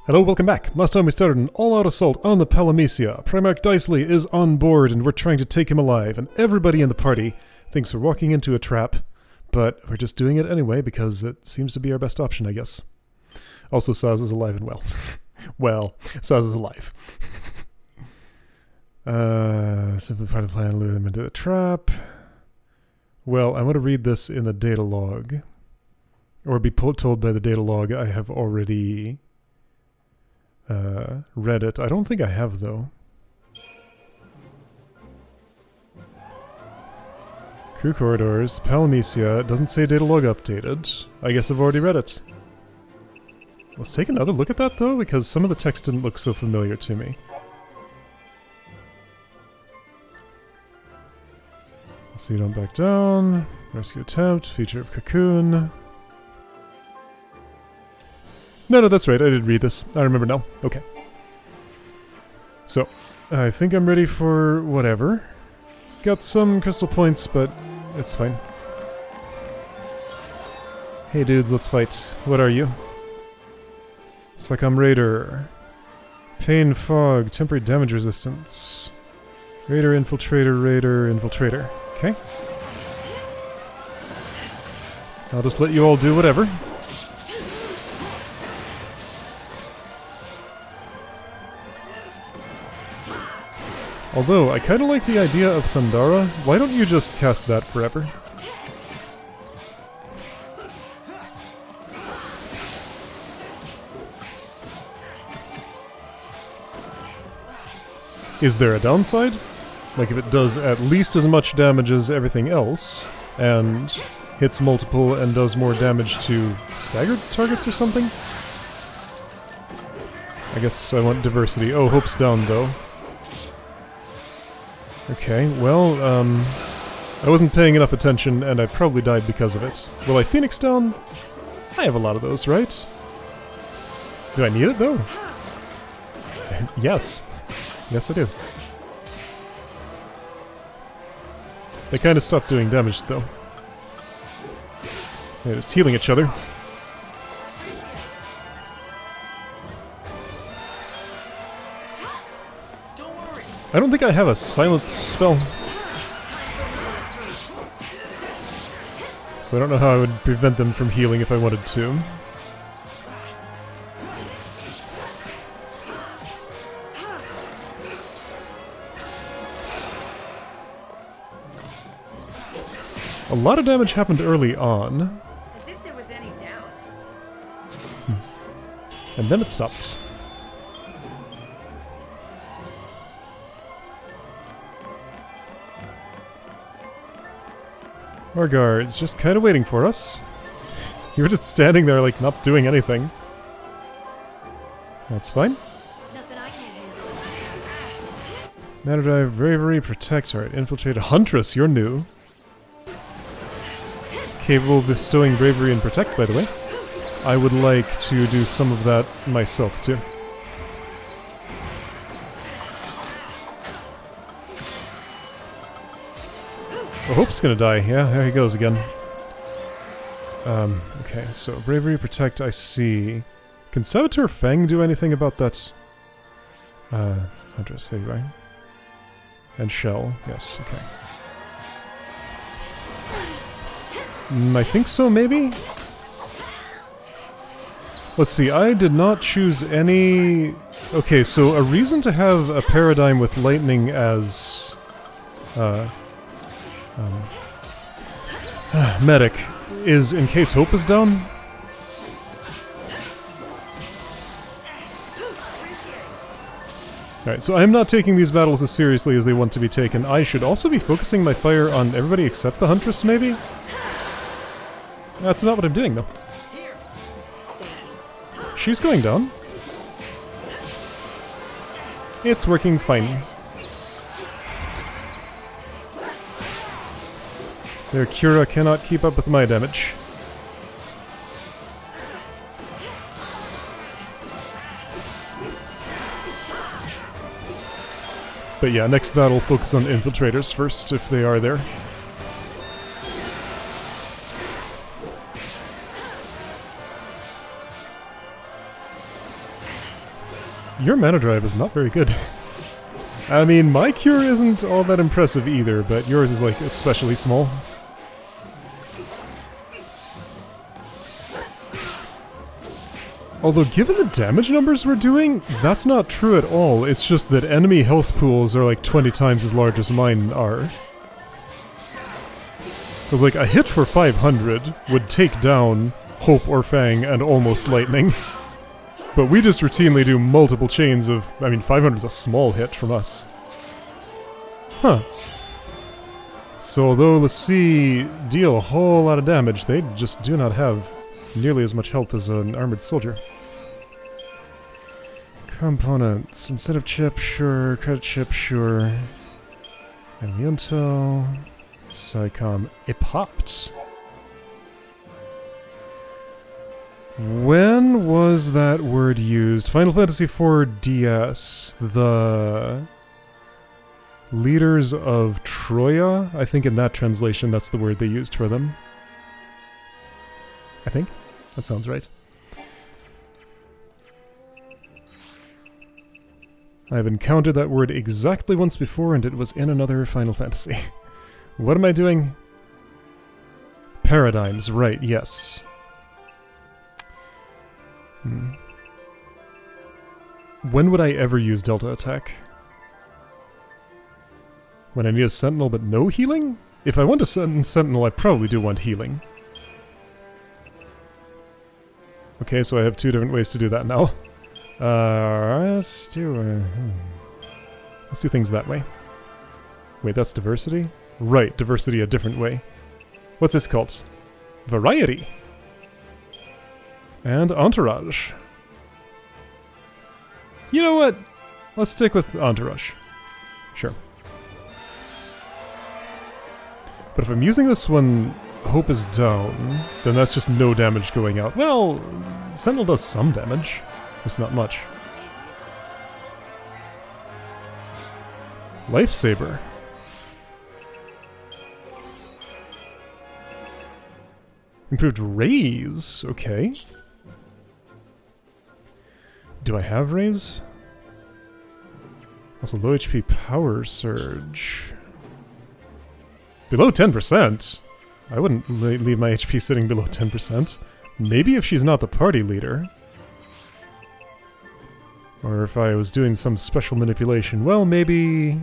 Hello, welcome back. Last time we started an all-out assault on the Palamecia. Primarch Dicely is on board and we're trying to take him alive, and everybody in the party thinks we're walking into a trap, but we're just doing it anyway because it seems to be our best option, I guess. Also, Saz is alive and well. Well, Saz is alive. Simplify the plan, lure them into a trap. Well, I want to read this in the data log. Or be told by the data log I have already read it. I don't think I have, though. Crew corridors, Palamecia. It doesn't say data log updated. I guess I've already read it. Let's take another look at that, though, because some of the text didn't look so familiar to me. So you don't back down. Rescue attempt. Feature of cocoon. No, that's right. I did read this. I remember now. Okay. So, I think I'm ready for whatever. Got some crystal points, but it's fine. Hey dudes, let's fight. What are you? Sakam Raider. Pain Fog. Temporary damage resistance. Raider, Infiltrator, Raider, Infiltrator. Okay. I'll just let you all do whatever. Although, I kinda like the idea of Thundara. Why don't you just cast that forever? Is there a downside? Like if it does at least as much damage as everything else, and hits multiple and does more damage to staggered targets or something? I guess I want diversity. Oh, Hope's down though. Okay, well, I wasn't paying enough attention and I probably died because of it. Will I Phoenix down? I have a lot of those, right? Do I need it though? Yes. Yes I do. They kind of stopped doing damage though. They're just healing each other. I don't think I have a silence spell. So I don't know how I would prevent them from healing if I wanted to. A lot of damage happened early on. As if there was any doubt. And then it stopped. More guards, just kind of waiting for us. You were just standing there, like, not doing anything. That's fine. Nothing I can't handle. Matter Drive, Bravery, Protect. Alright, Infiltrate. Huntress, you're new. Capable of bestowing Bravery and Protect, by the way. I would like to do some of that myself, too. Oh, Hope's gonna die. Yeah, there he goes again. Okay, so Bravery, Protect, I see. Can Saboteur Fang do anything about that? Huntress, there you are. And Shell, yes, okay. I think so, maybe? Let's see, I did not choose any... Okay, so a reason to have a paradigm with lightning as... medic is in case Hope is down. Alright, so I'm not taking these battles as seriously as they want to be taken. I should also be focusing my fire on everybody except the Huntress, maybe? That's not what I'm doing, though. She's going down. It's working fine. Their Cura cannot keep up with my damage. But yeah, next battle, focus on infiltrators first, if they are there. Your mana drive is not very good. I mean, my cure isn't all that impressive either, but yours is like especially small. Although, given the damage numbers we're doing, that's not true at all. It's just that enemy health pools are like 20 times as large as mine are. Because, like, a hit for 500 would take down Hope or Fang and almost Lightning. But we just routinely do multiple chains of... I mean, 500 is a small hit from us. Huh. So, although Lassie deal a whole lot of damage, they just do not have nearly as much health as an armored soldier. Components. Instead of chip, sure. Credit chip, sure. Aliento. Psycom. Epopt. When was that word used? Final Fantasy IV DS. The leaders of Troya? I think in that translation that's the word they used for them. I think. That sounds right. I've encountered that word exactly once before, and it was in another Final Fantasy. What am I doing? Paradigms, right, yes. When would I ever use Delta Attack? When I need a Sentinel but no healing? If I want a Sentinel, I probably do want healing. Okay, so I have two different ways to do that now. Let's do things that way. Wait, that's diversity? Right, diversity a different way. What's this called? Variety. And entourage. You know what? Let's stick with entourage. Sure. But if I'm using this when Hope is down, then that's just no damage going out. Well, Sentinel does some damage. Just not much. Lifesaver. Improved raise. Okay. Do I have raise? Also low HP power surge. Below 10%? I wouldn't leave my HP sitting below 10%. Maybe if she's not the party leader. Or if I was doing some special manipulation. Well, maybe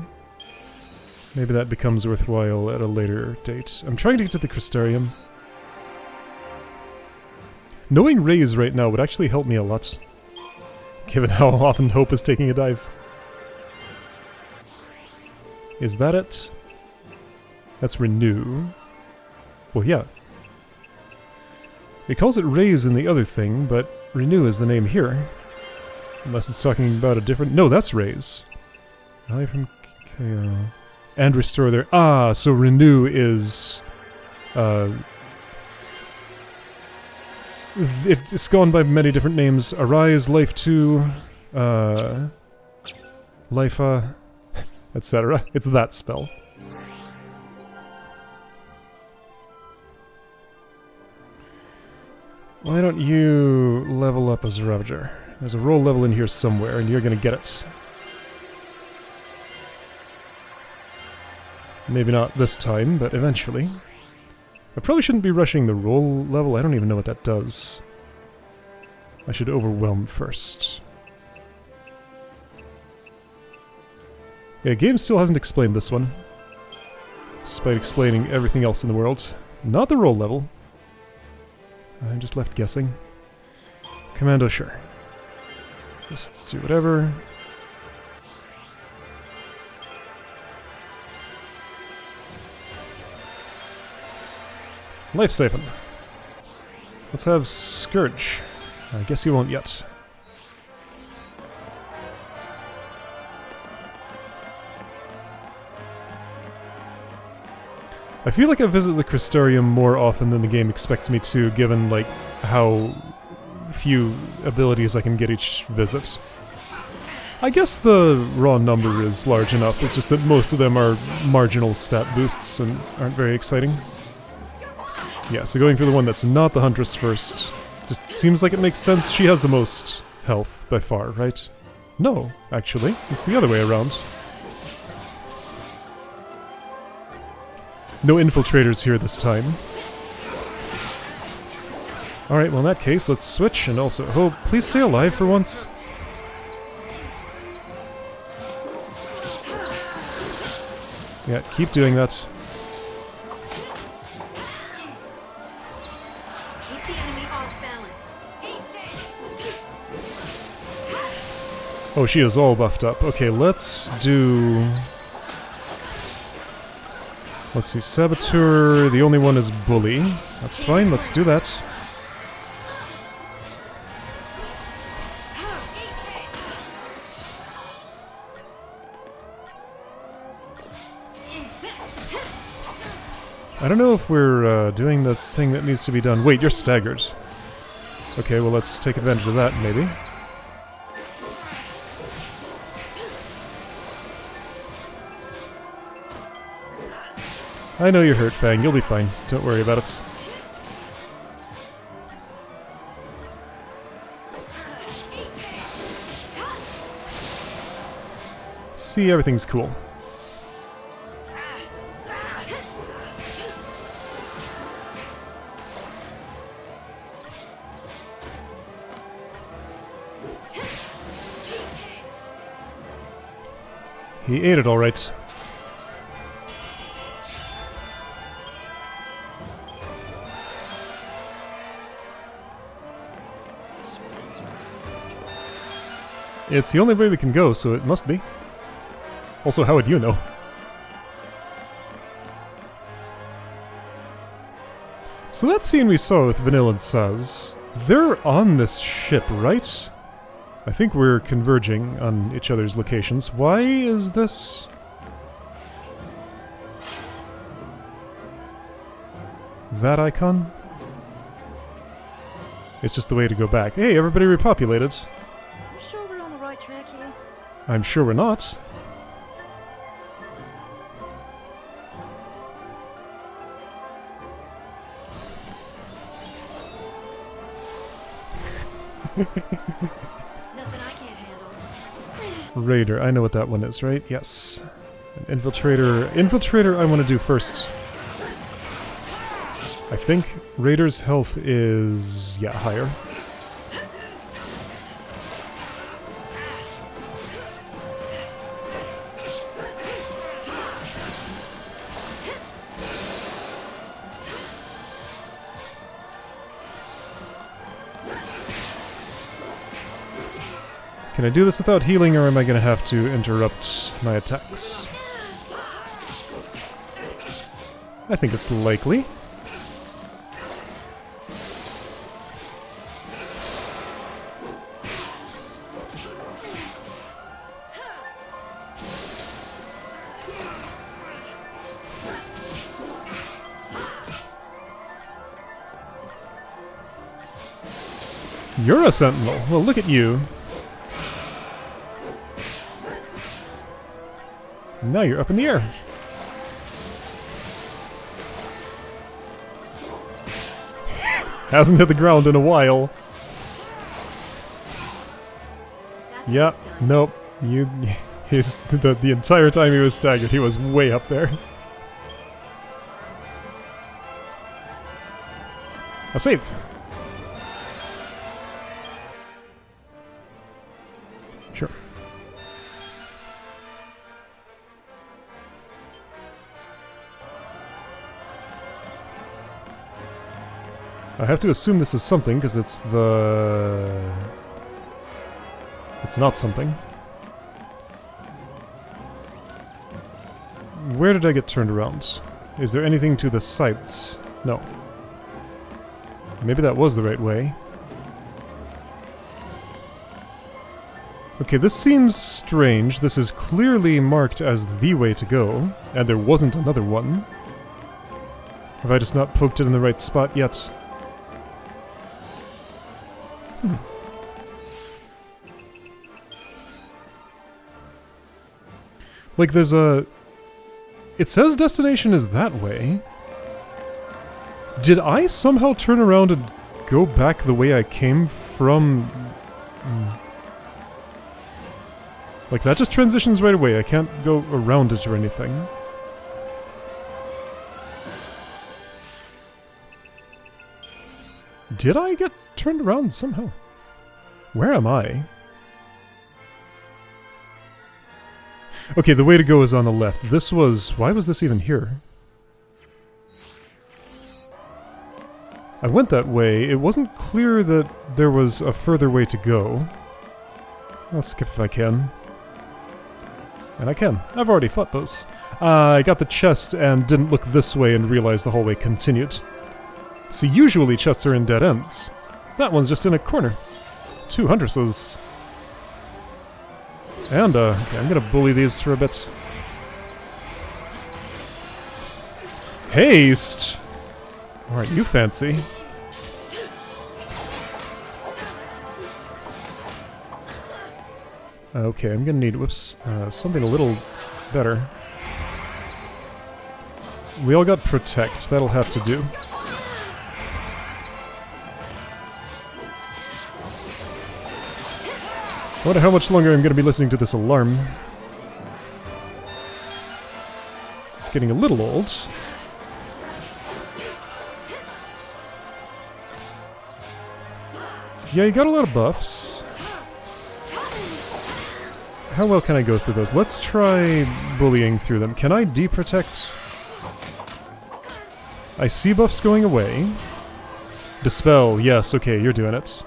that becomes worthwhile at a later date. I'm trying to get to the Crystarium. Knowing raise right now would actually help me a lot. Given how often Hope is taking a dive. Is that it? That's renew. Well, yeah. It calls it raise in the other thing, but renew is the name here. Unless it's talking about a different... No, that's raise. Value from KO. And restore their... Ah, so renew is... It's gone by many different names. Arise, Life 2, Life, etc. It's that spell. Why don't you level up as Ravager? There's a roll level in here somewhere, and you're gonna get it. Maybe not this time, but eventually. I probably shouldn't be rushing the roll level. I don't even know what that does. I should overwhelm first. Yeah, game still hasn't explained this one. Despite explaining everything else in the world. Not the roll level. I'm just left guessing. Commando, sure. Just do whatever. Life saving. Let's have Scourge. I guess you won't yet. I feel like I visit the Crystarium more often than the game expects me to, given like how few abilities I can get each visit. I guess the raw number is large enough, it's just that most of them are marginal stat boosts and aren't very exciting. Yeah, so going for the one that's not the Huntress first, just seems like it makes sense. She has the most health by far, right? No, actually. It's the other way around. No infiltrators here this time. Alright, well in that case, let's switch and also... Oh, please stay alive for once. Yeah, keep doing that. Keep the enemy off balance. Oh, she is all buffed up. Okay, let's do... Let's see, Saboteur, the only one is Bully. That's fine, let's do that. I don't know if we're doing the thing that needs to be done. Wait, you're staggered. Okay, well let's take advantage of that, maybe. I know you're hurt, Fang. You'll be fine. Don't worry about it. See, everything's cool. He ate it all right. It's the only way we can go, so it must be. Also, how would you know? So that scene we saw with Vanilla and Saz, they're on this ship, right? I think we're converging on each other's locations. Why is this? That icon? It's just the way to go back. Hey, everybody repopulated. You sure we're on the right track here? I'm sure we're not. Nothing I can't handle. Raider, I know what that one is, right? Yes. An infiltrator. Infiltrator I want to do first. I think Raider's health is... yeah, higher. Can I do this without healing, or am I going to have to interrupt my attacks? I think it's likely. You're a sentinel. Well, look at you. Now you're up in the air. Hasn't hit the ground in a while. Yep. Nope. He's the entire time he was staggered, he was way up there. A save. Sure. I have to assume this is something, because it's the... It's not something. Where did I get turned around? Is there anything to the sides? No. Maybe that was the right way. Okay, this seems strange. This is clearly marked as the way to go, and there wasn't another one. Have I just not poked it in the right spot yet? Like, there's a... It says destination is that way. Did I somehow turn around and go back the way I came from... Like, that just transitions right away. I can't go around it or anything. Did I get turned around somehow? Where am I? Okay, the way to go is on the left. This was... Why was this even here? I went that way. It wasn't clear that there was a further way to go. I'll skip if I can. And I can. I've already fought those. I got the chest and didn't look this way and realized the hallway continued. See, usually chests are in dead ends. That one's just in a corner. 2 huntresses. And, okay, I'm gonna bully these for a bit. Haste! Aren't you fancy? Okay, I'm gonna need, whoops, something a little better. We all got protect, that'll have to do. I wonder how much longer I'm gonna be listening to this alarm. It's getting a little old. Yeah, you got a lot of buffs. How well can I go through those? Let's try bullying through them. Can I deprotect? I see buffs going away. Dispel, yes, okay, you're doing it.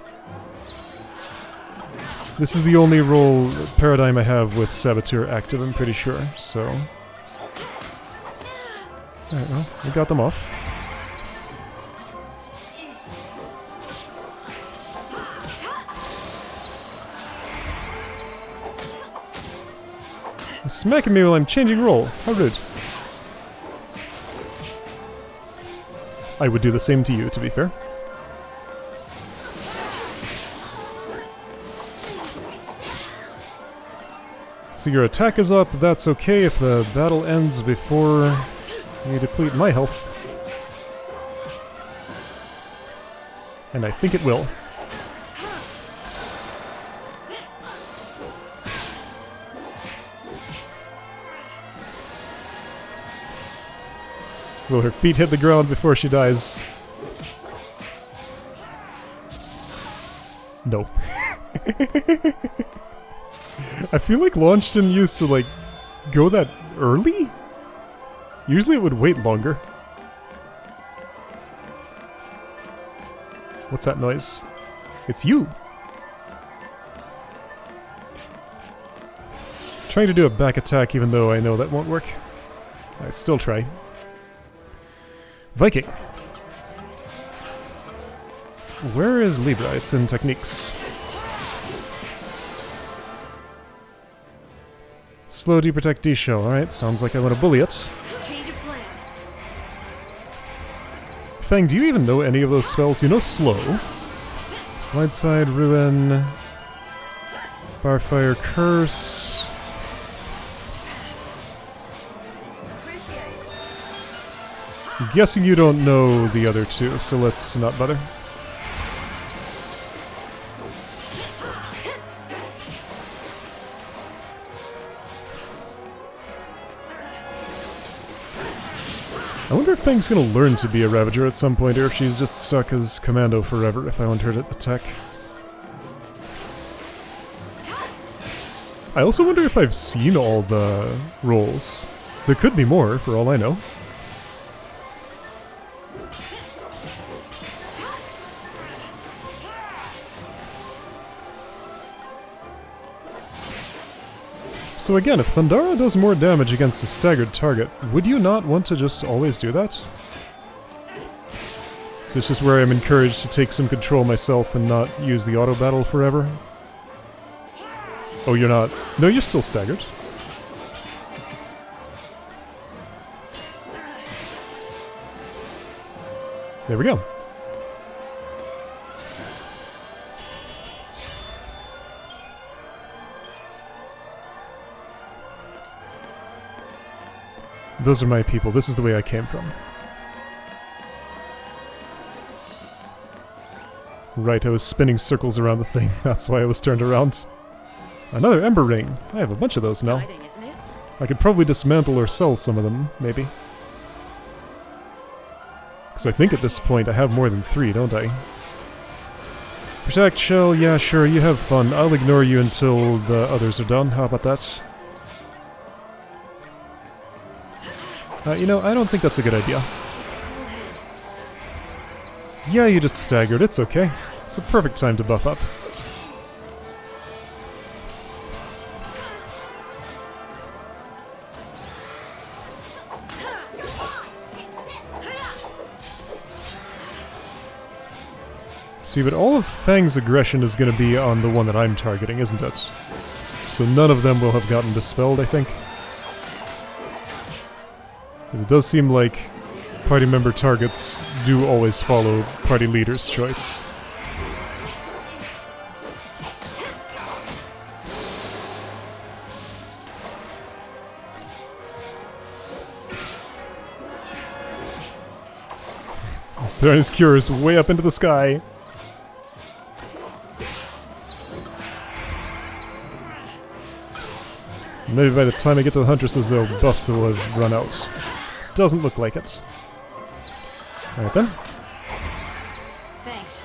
This is the only role paradigm I have with Saboteur active, I'm pretty sure, so... Alright, well, we got them off. You're smacking me while I'm changing role. How rude. I would do the same to you, to be fair. So your attack is up, that's okay if the battle ends before you deplete my health. And I think it will. Will her feet hit the ground before she dies? No. I feel like launch didn't used to, like, go that early? Usually it would wait longer. What's that noise? It's you! Trying to do a back attack even though I know that won't work. I still try. Viking! Where is Libra? It's in techniques. Slow deprotect D-shell, alright, sounds like I want to bully it. Change of plan. Fang, do you even know any of those spells? You know slow. Wideside, Ruin, Barfire, Curse. I'm guessing you don't know the other two, so let's not bother. I wonder if Fang's gonna learn to be a Ravager at some point, or if she's just stuck as Commando forever if I want her to attack. I also wonder if I've seen all the roles. There could be more, for all I know. So again, if Thundara does more damage against a staggered target, would you not want to just always do that? So it's just where I'm encouraged to take some control myself and not use the auto battle forever? Oh, you're not. No, you're still staggered. There we go. Those are my people. This is the way I came from. Right, I was spinning circles around the thing. That's why I was turned around. Another Ember Ring. I have a bunch of those now. Exciting, isn't it? I could probably dismantle or sell some of them, maybe. Because I think at this point I have more than 3, don't I? Protect Shell, yeah, sure, you have fun. I'll ignore you until the others are done. How about that? You know, I don't think that's a good idea. Yeah, you just staggered. It's okay. It's a perfect time to buff up. See, but all of Fang's aggression is going to be on the one that I'm targeting, isn't it? So none of them will have gotten dispelled, I think. Because it does seem like party member targets do always follow party leader's choice. He's throwing his cures way up into the sky. Maybe by the time I get to the Huntresses, though, buffs will have run out. Doesn't look like it. Alright then. Thanks.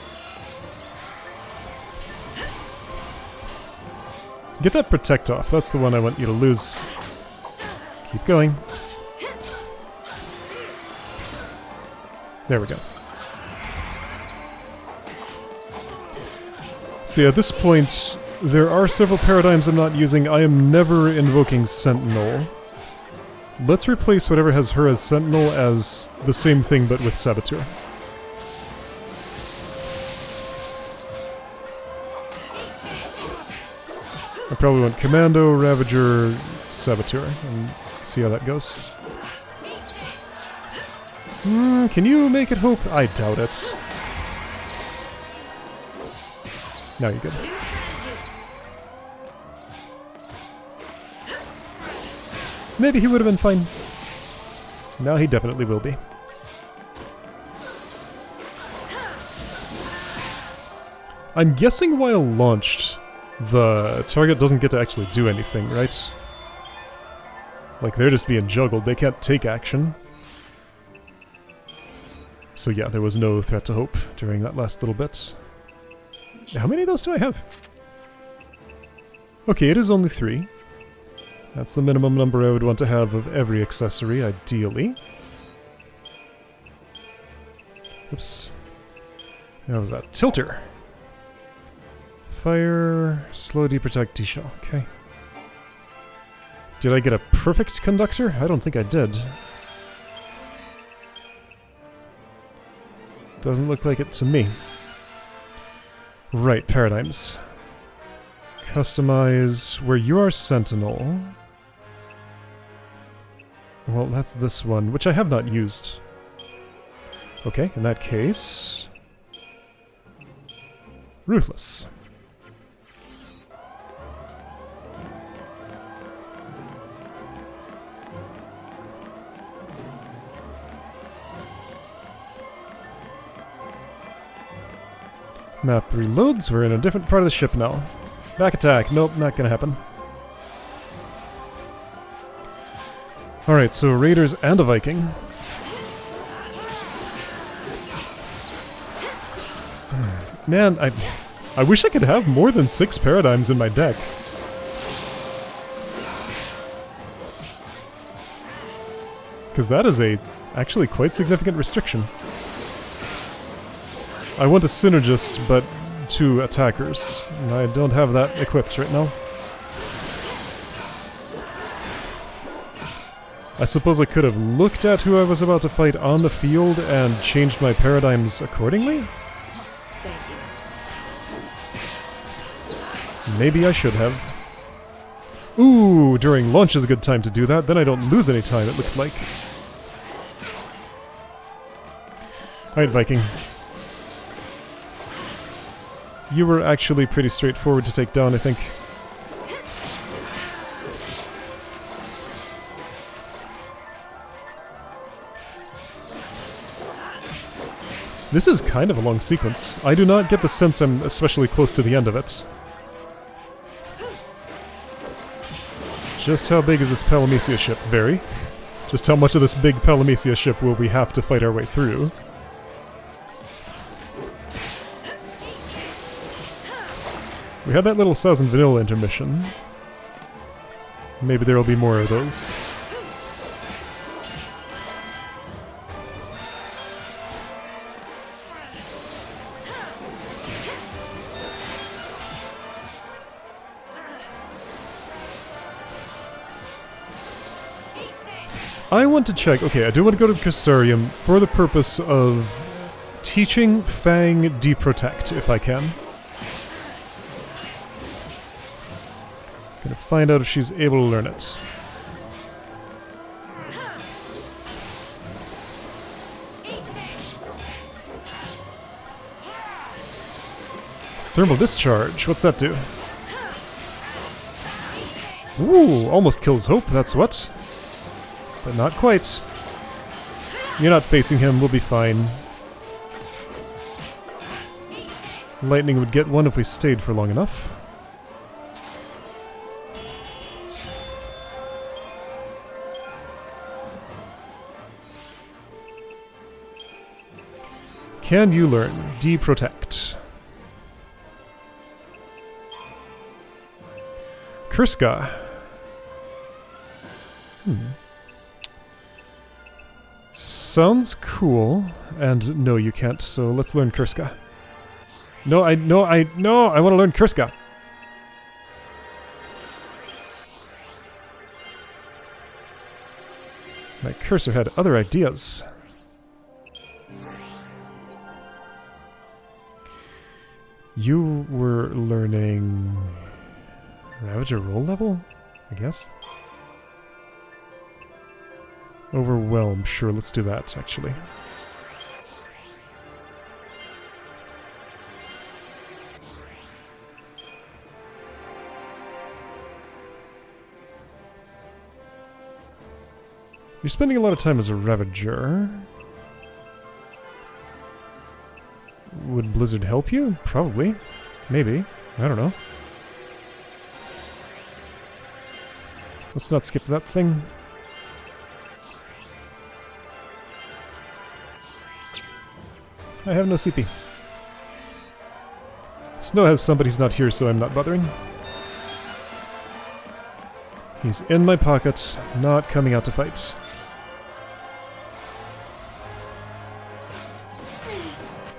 Get that Protect off. That's the one I want you to lose. Keep going. There we go. See, at this point, there are several paradigms I'm not using. I am never invoking Sentinel. Let's replace whatever has her as Sentinel as the same thing but with Saboteur. I probably want Commando, Ravager, Saboteur, and see how that goes. Can you make it hope? I doubt it. Now you're good. Maybe he would have been fine. Now he definitely will be. I'm guessing while launched, the target doesn't get to actually do anything, right? Like, they're just being juggled. They can't take action. So yeah, there was no threat to hope during that last little bit. How many of those do I have? Okay, it is only 3. That's the minimum number I would want to have of every accessory, ideally. Oops. How was that? Tilter! Fire, slow deprotect, deshell. Okay. Did I get a perfect conductor? I don't think I did. Doesn't look like it to me. Right, paradigms. Customize where you are Sentinel. Well, that's this one, which I have not used. Okay, in that case... Ruthless. Map reloads, we're in a different part of the ship now. Back attack, nope, not gonna happen. Alright, so Raiders and a Viking. Man, I wish I could have more than 6 paradigms in my deck. Because that is a actually quite significant restriction. I want a synergist, but 2 attackers. And I don't have that equipped right now. I suppose I could have looked at who I was about to fight on the field and changed my paradigms accordingly? Maybe I should have. Ooh, during launch is a good time to do that, then I don't lose any time, it looked like. Alright, Viking. You were actually pretty straightforward to take down, I think. This is kind of a long sequence. I do not get the sense I'm especially close to the end of it. Just how big is this Palamecia ship? Very. Just how much of this big Palamecia ship will we have to fight our way through? We had that little Sauce and Vanilla intermission. Maybe there will be more of those. I want to check. Okay, I do want to go to Crystarium for the purpose of teaching Fang Deprotect, if I can. Gonna find out if she's able to learn it. Thermal Discharge, what's that do? Ooh, almost kills Hope, that's what. But not quite. You're not facing him, we'll be fine. Lightning would get one if we stayed for long enough. Can you learn Deprotect? Kurska. Sounds cool. And no, you can't, so let's learn Kurska. No, I want to learn Kurska. My cursor had other ideas. You were learning Ravager roll level, I guess? Overwhelm, sure, let's do that, actually. You're spending a lot of time as a Ravager. Would Blizzard help you? Probably. Maybe. I don't know. Let's not skip that thing. I have no CP. Snow has somebody's not here, so I'm not bothering. He's in my pocket, not coming out to fight.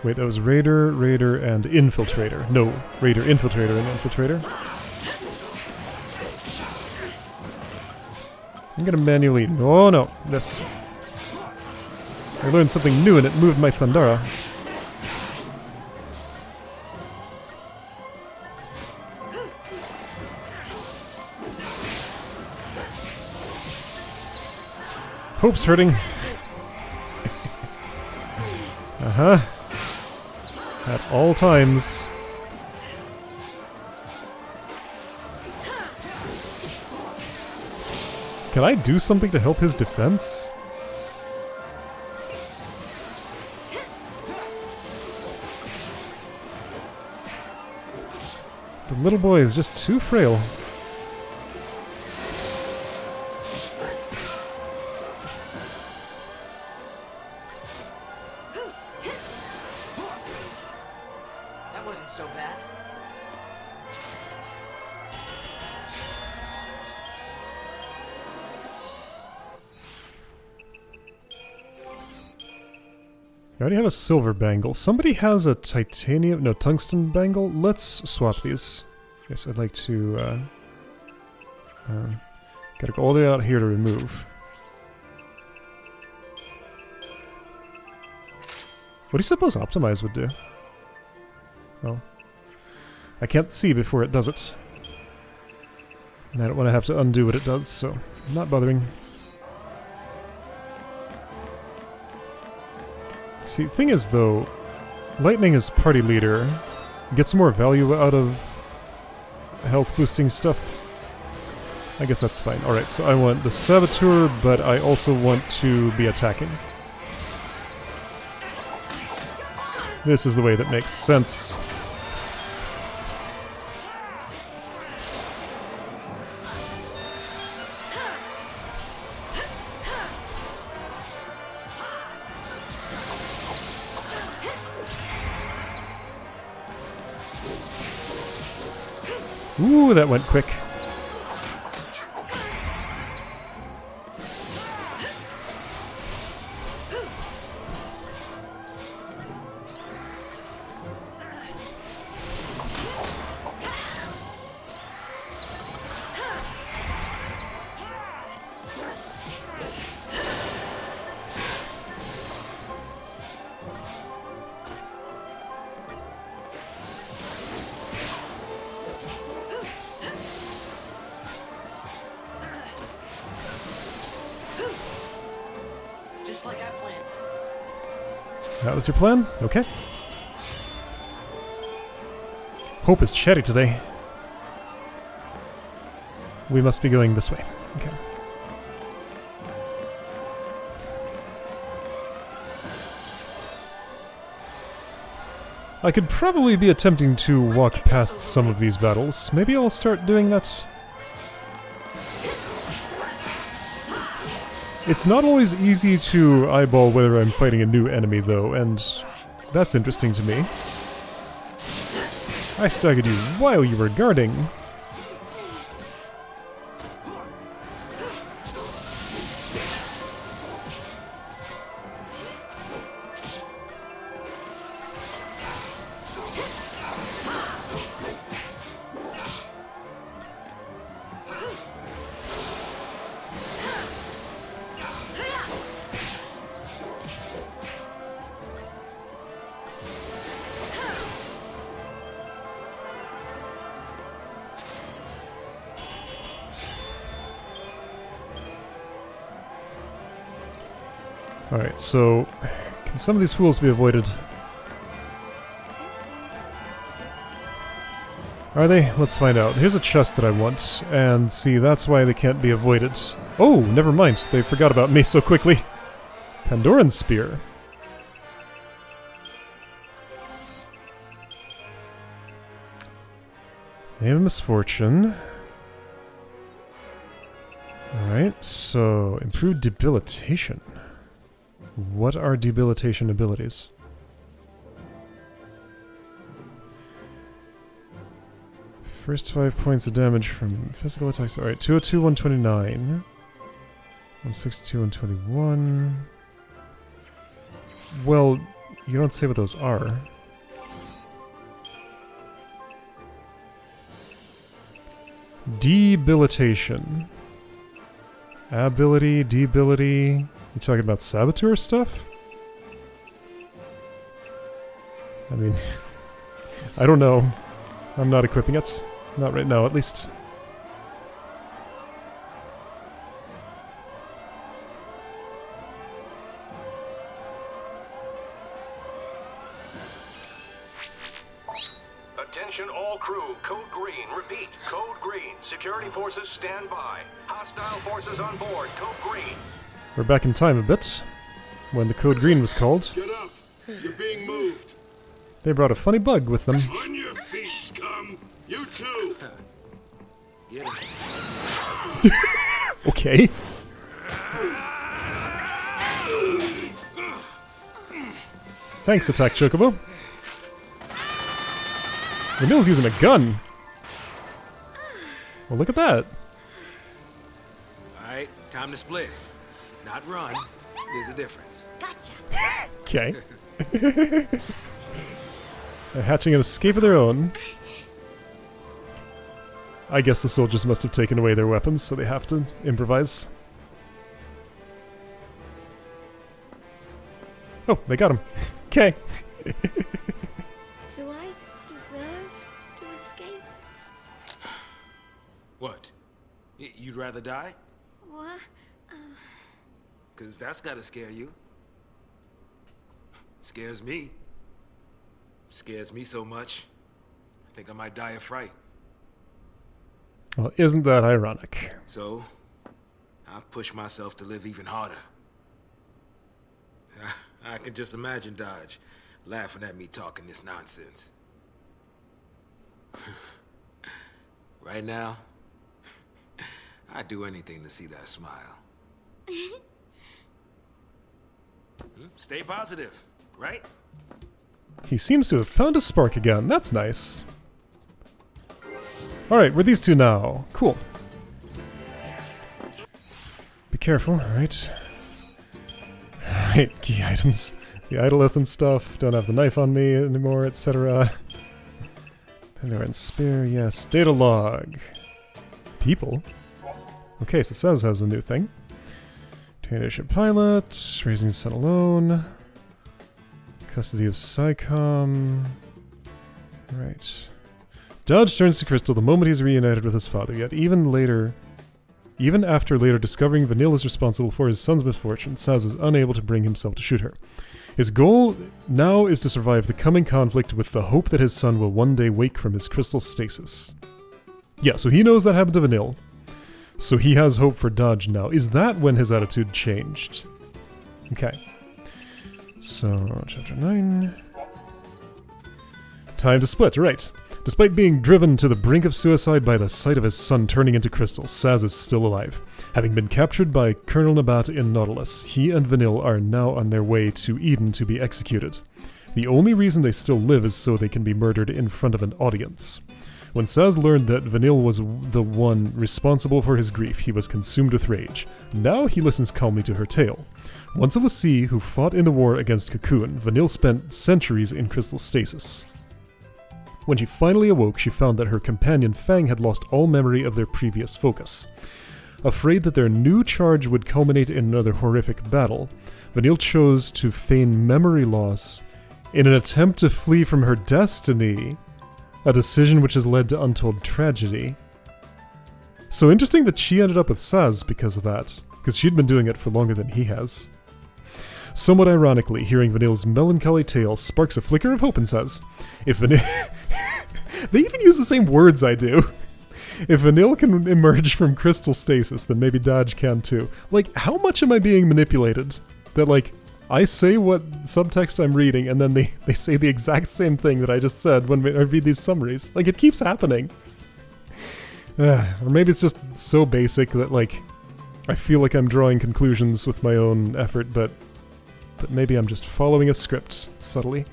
Wait, that was Raider, and Infiltrator. No, Raider, Infiltrator, and Infiltrator. I'm gonna manually... Oh no, this. I learned something new and it moved my Thundara. Hope's hurting. Uh-huh. At all times. Can I do something to help his defense? The little boy is just too frail. That wasn't so bad. I already have a silver bangle. Somebody has a titanium... no, tungsten bangle? Let's swap these. Yes, I'd like to... gotta go all the way out here to remove. What do you suppose Optimize would do? Oh. I can't see before it does it. And I don't want to have to undo what it does, so I'm not bothering. See, thing is though, Lightning is party leader, gets more value out of health boosting stuff. I guess that's fine. Alright, so I want the Saboteur, but I also want to be attacking. This is the way that makes sense. Ooh, that went quick. Just like I planned. That was your plan? Okay. Hope is chatty today. We must be going this way. Okay. I could probably be attempting to walk past some of these battles. Maybe I'll start doing that. It's not always easy to eyeball whether I'm fighting a new enemy, though, and that's interesting to me. I staggered you while you were guarding. Alright, so can some of these fools be avoided? Are they? Let's find out. Here's a chest that I want, and see, that's why they can't be avoided. Oh, never mind. They forgot about me so quickly. Pandoran Spear. Name of Misfortune. Alright, so improved debilitation. What are debilitation abilities? First 5 points of damage from physical attacks. Alright, 202, 129. 162, 121. Well, you don't say what those are. Debilitation. Ability, debility. You talking about saboteur stuff? I mean, I don't know. I'm not equipping it. Not right now, at least. Attention all crew, code green. Repeat, code green. Security forces stand by. Hostile forces on board, code green. We're back in time a bit, when the code green was called. Get up! You're being moved! They brought a funny bug with them. On your feet, scum! You too! Okay. Thanks, Attack Chocobo. Vanille's using a gun. Well, look at that. Alright, time to split. Not run. There's a difference. Gotcha. Okay. They're hatching an escape of their own. I guess the soldiers must have taken away their weapons, so they have to improvise. Oh, they got him. Okay. Do I deserve to escape? What? You'd rather die? What? 'Cause that's gotta scare you. Scares me. Scares me so much. I think I might die of fright. Well, isn't that ironic? So, I push myself to live even harder. I can just imagine Dodge laughing at me talking this nonsense. Right now, I'd do anything to see that smile. Stay positive, right? He seems to have found a spark again. That's nice. Alright, we're these two now. Cool. Be careful, alright. Alright, key items. The idolith and stuff. Don't have the knife on me anymore, etc. Pandaren spear, yes. Data log. People? Okay, so Saz has a new thing. Tornado pilot. Raising the sun alone. Custody of Psycom. Right. Dodge turns to Crystal the moment he's reunited with his father, yet even after later discovering Vanille is responsible for his son's misfortune, Saz is unable to bring himself to shoot her. His goal now is to survive the coming conflict with the hope that his son will one day wake from his crystal stasis. Yeah, so he knows that happened to Vanille. So he has hope for Dodge now. Is that when his attitude changed? Okay. So, chapter 9. Time to split, right. Despite being driven to the brink of suicide by the sight of his son turning into crystal, Saz is still alive. Having been captured by Colonel Nabat in Nautilus, he and Vanille are now on their way to Eden to be executed. The only reason they still live is so they can be murdered in front of an audience. When Saz learned that Vanille was the one responsible for his grief, he was consumed with rage. Now he listens calmly to her tale. Once a Lassie who fought in the war against Cocoon, Vanille spent centuries in crystal stasis. When she finally awoke, she found that her companion Fang had lost all memory of their previous focus. Afraid that their new charge would culminate in another horrific battle, Vanille chose to feign memory loss in an attempt to flee from her destiny, a decision which has led to untold tragedy. So interesting that she ended up with Saz because of that, because she'd been doing it for longer than he has. Somewhat ironically, hearing Vanille's melancholy tale sparks a flicker of hope in Saz. If Vanille... They even use the same words I do. If Vanille can emerge from crystal stasis, then maybe Dodge can too. Like, how much am I being manipulated? That, like, I say what subtext I'm reading, and then they say the exact same thing that I just said when I read these summaries. Like, it keeps happening. Or maybe it's just so basic that, like, I feel like I'm drawing conclusions with my own effort, but maybe I'm just following a script, subtly.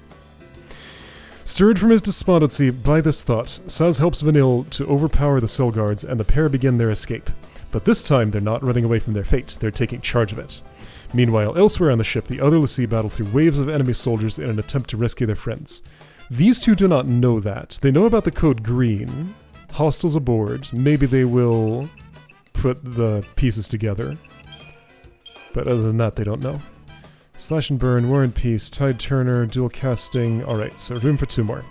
Stirred from his despondency by this thought, Saz helps Vanille to overpower the cell guards, and the pair begin their escape. But this time, they're not running away from their fate, they're taking charge of it. Meanwhile, elsewhere on the ship, the other Lassie battle through waves of enemy soldiers in an attempt to rescue their friends. These two do not know that. They know about the code green, hostiles aboard, maybe they will put the pieces together. But other than that, they don't know. Slash and Burn, War and Peace, Tide Turner, Dual Casting. Alright, so room for 2 more.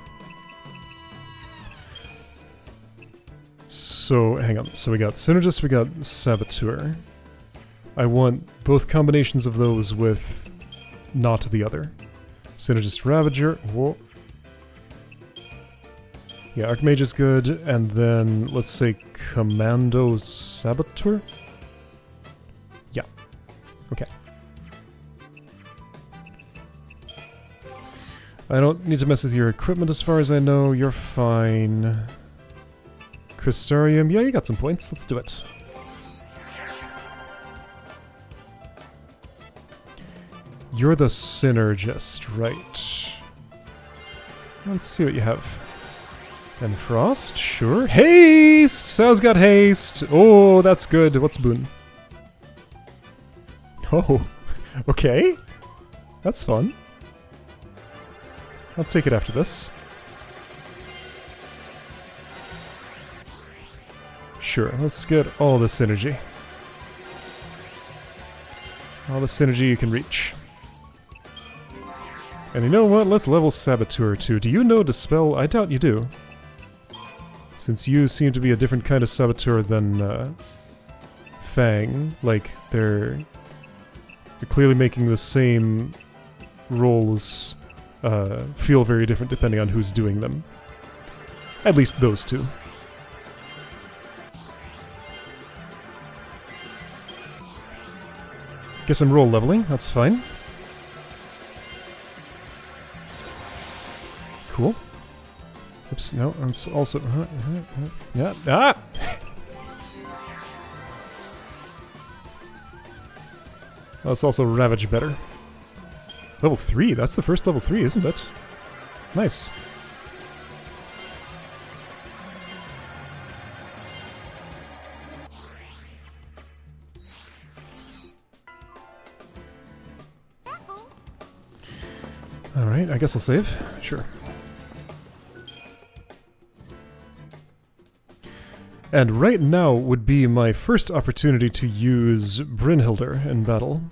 So, hang on. So we got Synergist, we got Saboteur. I want both combinations of those with not the other. Synergist Ravager. Whoa. Yeah, Archmage is good, and then let's say Commando Saboteur? Yeah. Okay. I don't need to mess with your equipment as far as I know. You're fine. Crystarium. Yeah, you got some points. Let's do it. You're the Synergist, right? Let's see what you have. And Frost, sure. Haste! Sal's got haste! Oh, that's good. What's Boon? Oh, okay. That's fun. I'll take it after this. Sure, let's get all the synergy. All the synergy you can reach. And you know what? Let's level Saboteur too. Do you know Dispel? I doubt you do. Since you seem to be a different kind of Saboteur than Fang. Like, they're clearly making the same roles feel very different depending on who's doing them. At least those two. Guess I'm roll leveling, that's fine. Cool. Oops, no, that's also... yeah, ah! That's also Ravage better. Level 3, that's the first level 3, isn't it? Nice. Alright, I guess I'll save. Sure. And right now would be my first opportunity to use Brynhildr in battle.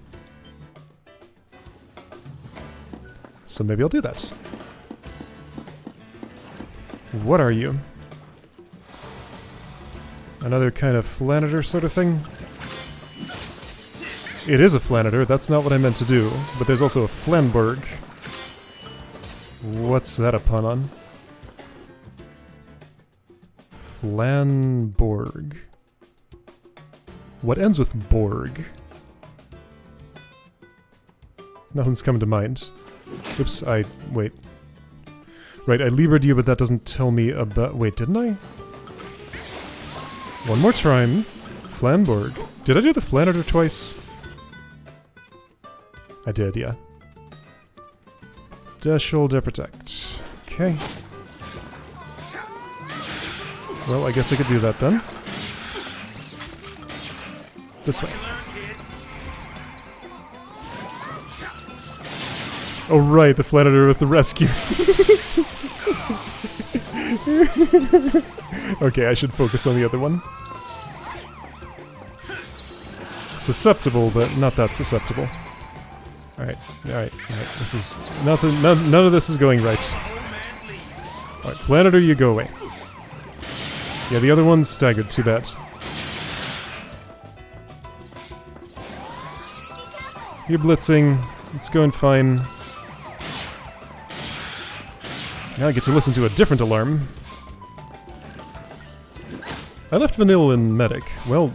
So maybe I'll do that. What are you? Another kind of Flanator sort of thing? It is a Flanator, that's not what I meant to do. But there's also a Flamberg. What's that a pun on? Flanborg. What ends with Borg? Nothing's coming to mind. Oops, wait. Right, I Libred you, but that doesn't tell me about... Wait, didn't I? One more time. Flanborg. Did I do the Flanator twice? I did, yeah. Deshul Protect. Okay. Well, I guess I could do that then. This way. Oh right, the Flanator with the rescue. Okay, I should focus on the other one. Susceptible, but not that susceptible. Alright, alright, alright. This is nothing. None of this is going right. Alright, Flanator, you go away. Yeah, the other one's staggered, too bad. You're blitzing. It's going fine. Now I get to listen to a different alarm. I left Vanille in Medic. Well,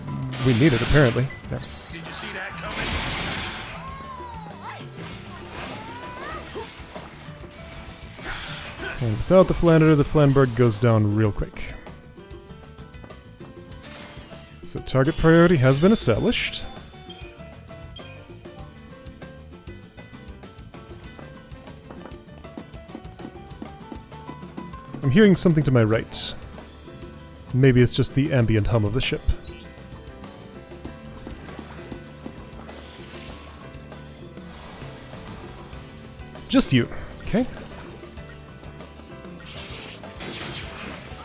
we need it, apparently. Yeah. Did you see that coming? And without the Flanator, the Flamberg goes down real quick. So target priority has been established. I'm hearing something to my right. Maybe it's just the ambient hum of the ship. Just you, okay?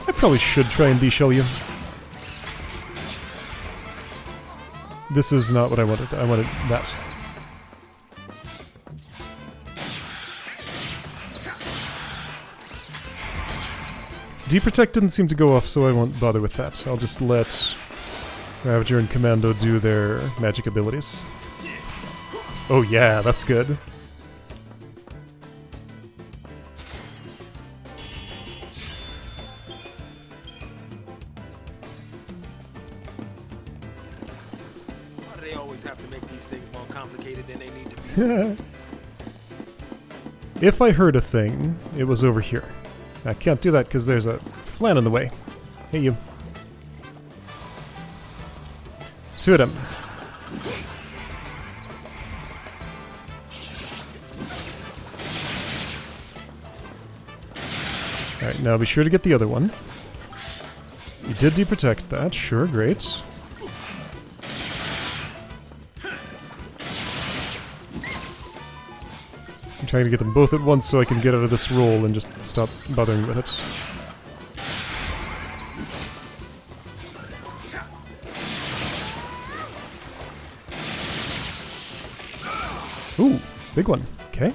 I probably should try and deshell you. This is not what I wanted. I wanted that. Deprotect didn't seem to go off, so I won't bother with that. I'll just let Ravager and Commando do their magic abilities. Oh yeah, that's good. Why do they always have to make these things more complicated than they need to be? If I heard a thing, it was over here. I can't do that because there's a Flan in the way. Hey, you. Two of them. Alright, now be sure to get the other one. You did deprotect that, sure, great. I'm trying to get them both at once so I can get out of this roll and just stop bothering with it. Ooh, big one. Okay.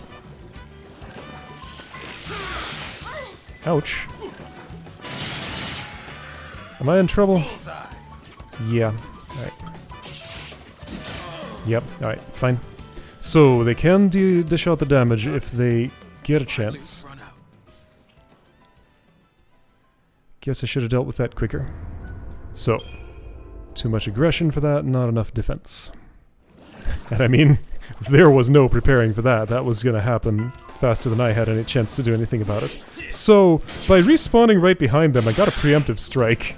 Ouch. Am I in trouble? Yeah. Alright. Yep, alright, fine. So, they can dish out the damage if they get a chance. Guess I should have dealt with that quicker. So, too much aggression for that, not enough defense. And I mean, there was no preparing for that. That was going to happen faster than I had any chance to do anything about it. So, by respawning right behind them, I got a preemptive strike.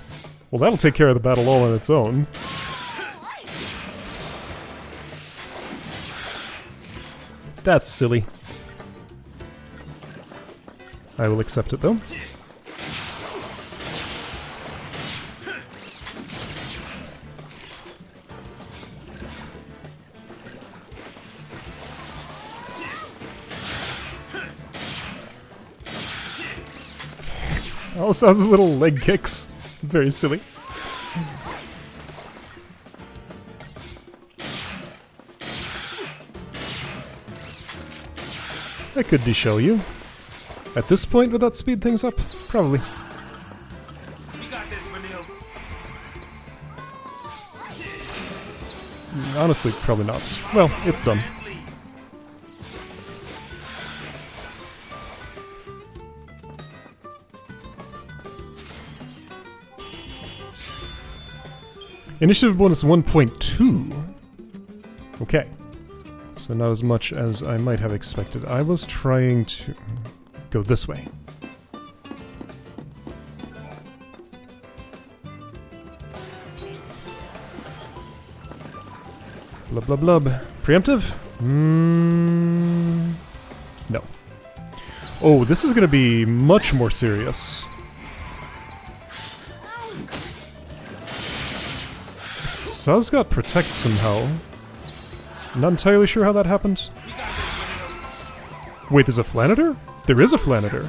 Well, that'll take care of the battle all on its own. That's silly. I will accept it, though. Also has his little leg kicks. Very silly. I could deshell you. At this point, would that speed things up? Probably. You got this, Vanille. Honestly, probably not. Well, it's done. Initiative bonus 1.2. Okay. So not as much as I might have expected. I was trying to go this way. Blub blub blub. Preemptive? No. Oh, this is gonna be much more serious. Suz got protect somehow. Not entirely sure how that happened. Wait, there's a Flanator? There is a Flanator.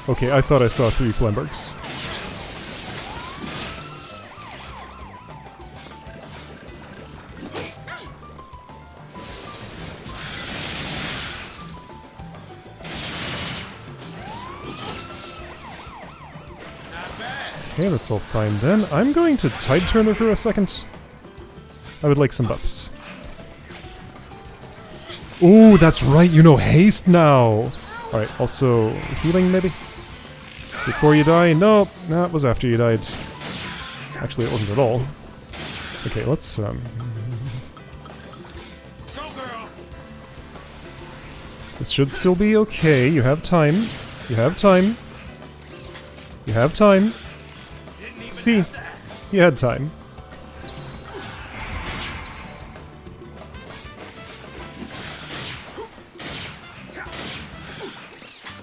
Okay, I thought I saw 3 Flambergs. Okay, that's all fine then. I'm going to Tide Turner for a second. I would like some buffs. Ooh, that's right, you know haste now! Alright, also healing maybe? Before you die? No, it was after you died. Actually, it wasn't at all. Okay, let's Go, girl. This should still be okay. You have time. You have time. You have time. See, you had time.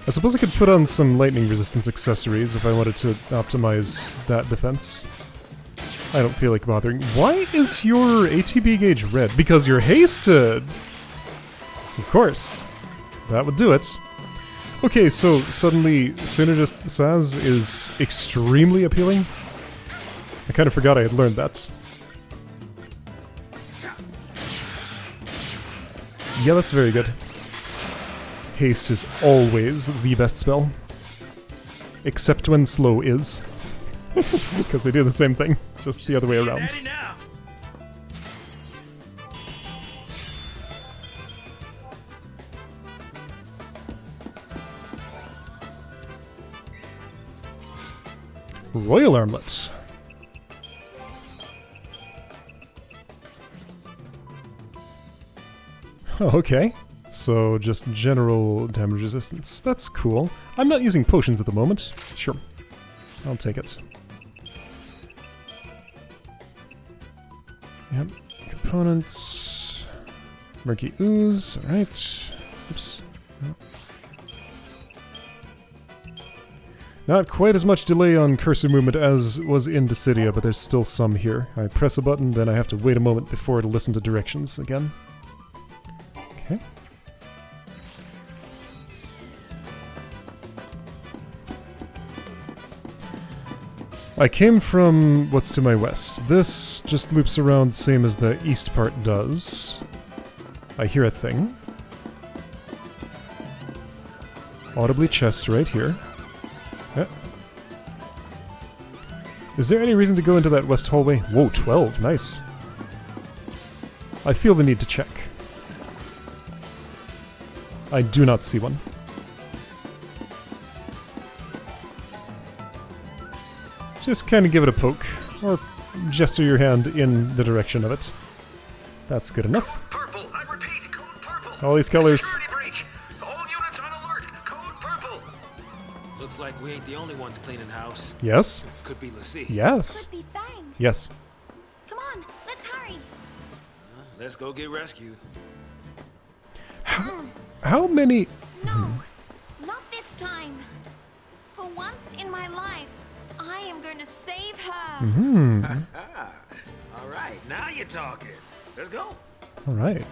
I suppose I could put on some lightning resistance accessories if I wanted to optimize that defense. I don't feel like bothering. Why is your ATB gauge red? Because you're hasted! Of course. That would do it. Okay, so suddenly Synergist Saz is extremely appealing. I kind of forgot I had learned that. Yeah, that's very good. Haste is always the best spell. Except when slow is. Because they do the same thing, just the other way around. Royal Armlet. Oh, okay. So just general damage resistance. That's cool. I'm not using potions at the moment. Sure. I'll take it. Yep. Components. Murky Ooze. Alright. Oops. No. Not quite as much delay on cursor movement as was in Dissidia, but there's still some here. I press a button, then I have to wait a moment before to listen to directions again. Okay. I came from what's to my west. This just loops around same as the east part does. I hear a thing. Audibly chest right here. Yeah. Is there any reason to go into that west hallway? Whoa, 12, nice. I feel the need to check. I do not see one. Just kind of give it a poke, or gesture your hand in the direction of it. That's good enough. Purple, I repeat, code purple. All these colors. Security breach. All units on alert. Code purple. Looks like we ain't the only ones cleaning house. Yes? Could be Lucy. Yes. Could be Fang. Yes. Come on, let's hurry. Let's go get rescued. How many... No, not this time. For once in my life, I am going to save her. All right, now you're talking. Let's go. Alright.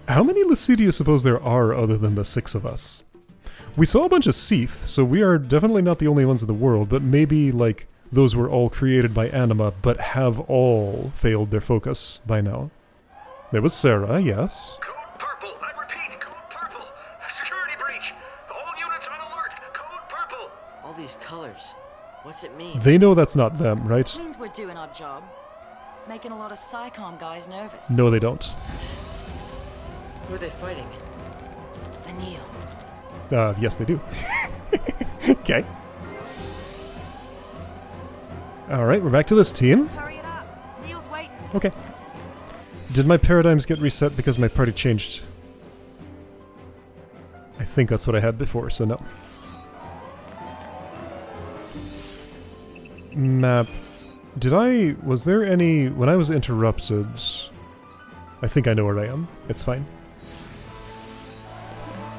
How many Lucy do you suppose there are other than the 6 of us? We saw a bunch of Seath, so we are definitely not the only ones in the world, but maybe, like, those were all created by Anima, but have all failed their focus by now. There was Sarah, yes. Code purple. I repeat, code purple. Security breach. All units on alert. Code purple. All these colors. What's it mean? They know that's not them, right? Means we're doing our job. Making a lot of SciComm guys nervous. No, they don't. Who are they fighting? Vanille. Yes, they do. Okay. Alright, we're back to this team. Let's hurry it up. Neil's waiting. Okay. Did my paradigms get reset because my party changed? I think that's what I had before, so no. Map. Was there any... When I was interrupted... I think I know where I am. It's fine.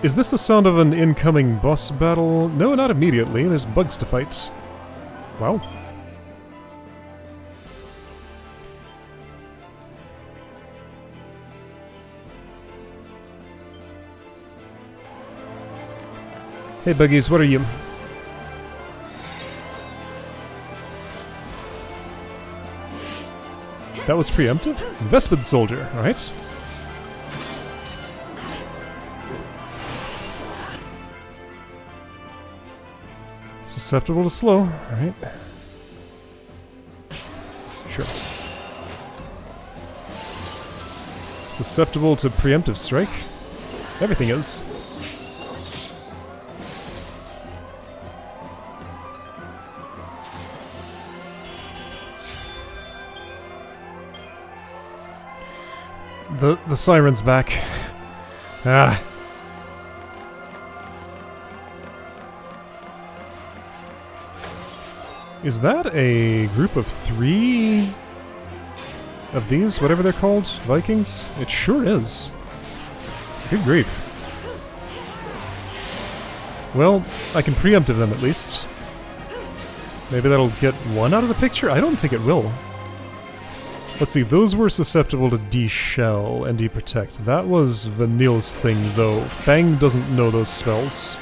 Is this the sound of an incoming boss battle? No, not immediately. There's bugs to fight. Wow. Hey buggies, what are you? That was preemptive? Vespid soldier, alright. Susceptible to slow, alright. Sure. Susceptible to preemptive strike? Everything is. The siren's back. Ah. Is that a group of 3 of these, whatever they're called? Vikings? It sure is. Good grief. Well, I can preemptive them at least. Maybe that'll get one out of the picture? I don't think it will. Let's see, those were susceptible to de-shell and de-protect. That was Vanille's thing, though. Fang doesn't know those spells.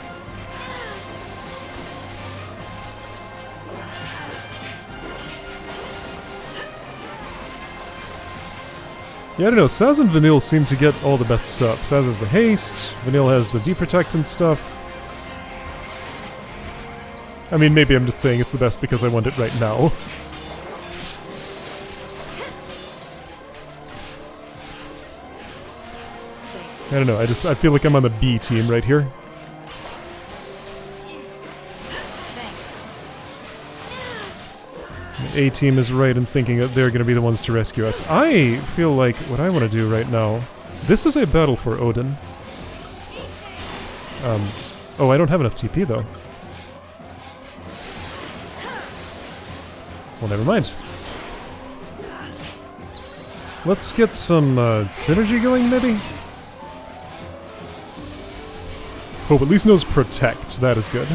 Yeah, I don't know, Saz and Vanille seem to get all the best stuff. Saz has the haste, Vanille has the de-protect and stuff. I mean, maybe I'm just saying it's the best because I want it right now. I don't know, I feel like I'm on the B team right here. Thanks. The A team is right in thinking that they're going to be the ones to rescue us. I feel like what I want to do right now... This is a battle for Odin. Oh, I don't have enough TP though. Well, never mind. Let's get some synergy going, maybe? Hope at least knows protect. That is good.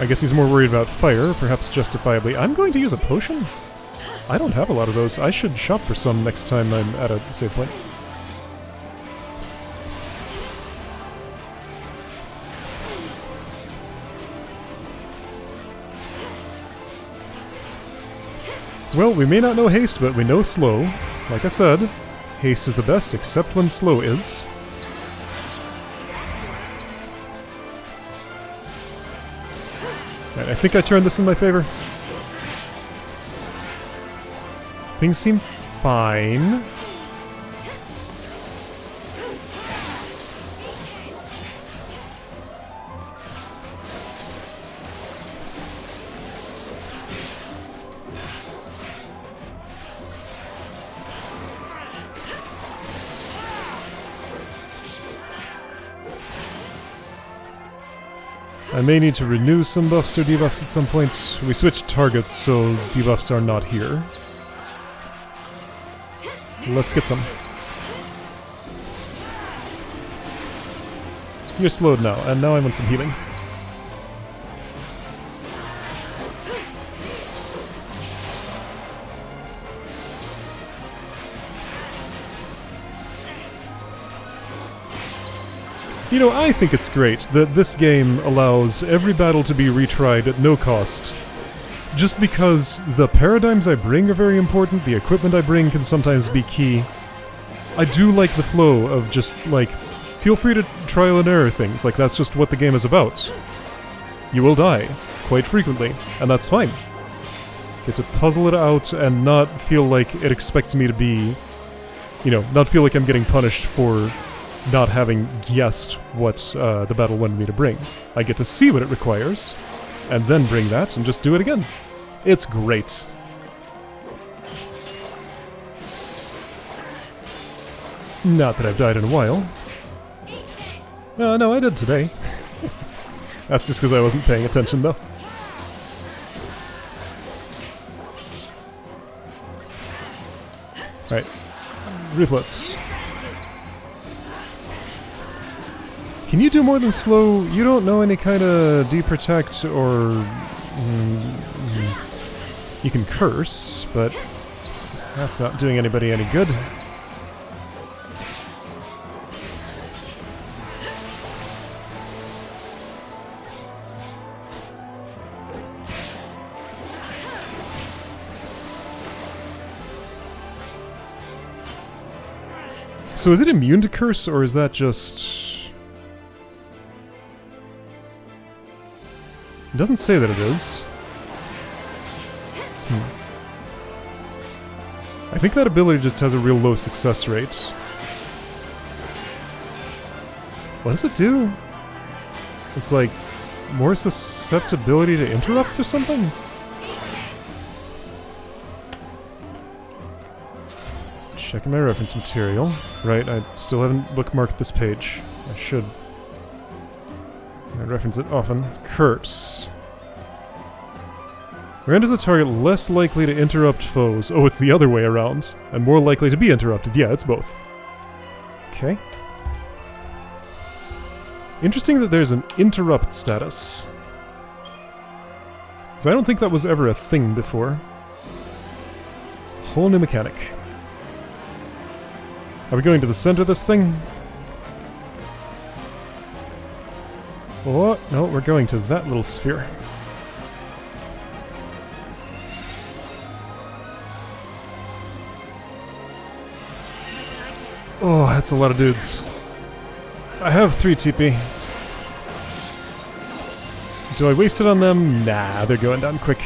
I guess he's more worried about fire, perhaps justifiably. I'm going to use a potion? I don't have a lot of those. I should shop for some next time I'm at a save point. Well, we may not know haste, but we know slow. Like I said, haste is the best, except when slow is. Right, I think I turned this in my favor. Things seem fine. I may need to renew some buffs or debuffs at some point. We switched targets, so debuffs are not here. Let's get some. You're slowed now, and now I want some healing. You know, I think it's great that this game allows every battle to be retried at no cost. Just because the paradigms I bring are very important, the equipment I bring can sometimes be key. I do like the flow of just, like, feel free to trial and error things, like that's just what the game is about. You will die, quite frequently, and that's fine. Get to puzzle it out and not feel like it expects me to be, you know, not feel like I'm getting punished for not having guessed what the battle wanted me to bring. I get to see what it requires, and then bring that and just do it again. It's great. Not that I've died in a while. No, I did today. That's just because I wasn't paying attention, though. Alright. Ruthless. Can you do more than slow? You don't know any kind of deprotect or... you can curse, but that's not doing anybody any good. So is it immune to curse, or is that just... It doesn't say that it is. I think that ability just has a real low success rate. What does it do? It's like more susceptibility to interrupts or something? Checking my reference material. Right, I still haven't bookmarked this page. I should. I reference it often. Curse. Renders the target less likely to interrupt foes. Oh, it's the other way around. And more likely to be interrupted. Yeah, it's both. Okay. Interesting that there's an interrupt status. Because I don't think that was ever a thing before. Whole new mechanic. Are we going to the center of this thing? Oh, no, we're going to that little sphere. Oh, that's a lot of dudes. I have 3 TP. Do I waste it on them? Nah, they're going down quick.